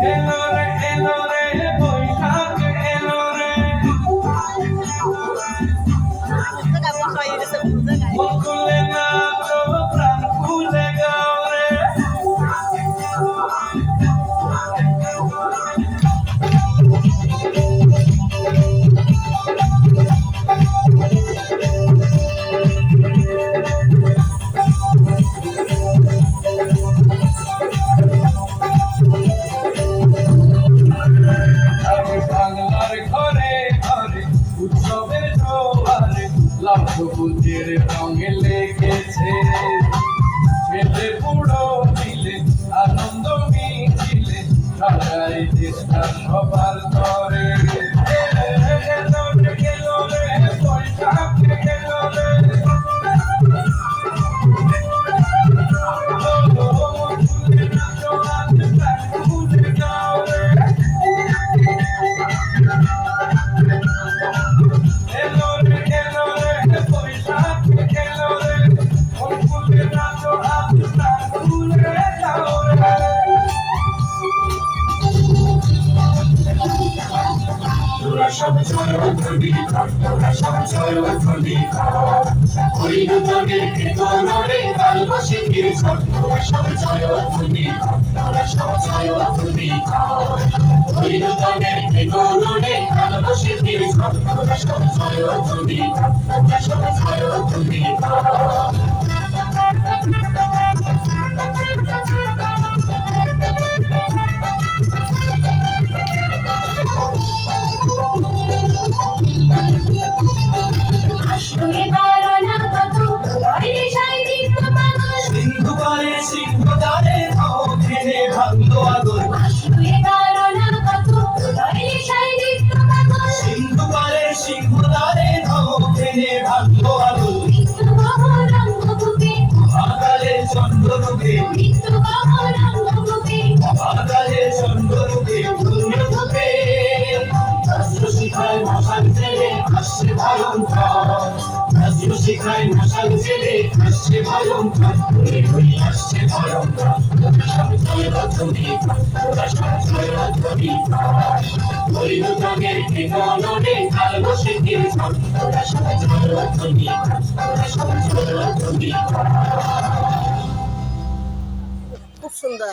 এলো রে বৈশাখ এলো রে মন খুলে নাচো প্রাণ খুলে গাও রে বাংলার ঘরে ঘরে উৎসবের জোয়ারে লাল সবুজের রঙে লেগেছে ছেলে বুড়ো মিলে আনন্দ মিছিলে সবাই চেষ্টা সবার তরে এলো রে বৈশাখ এলো রে শিখায় মশাল ছেলে আসছে ভয়ঙ্কর আসছে ভয়ঙ্কর খুব সুন্দর।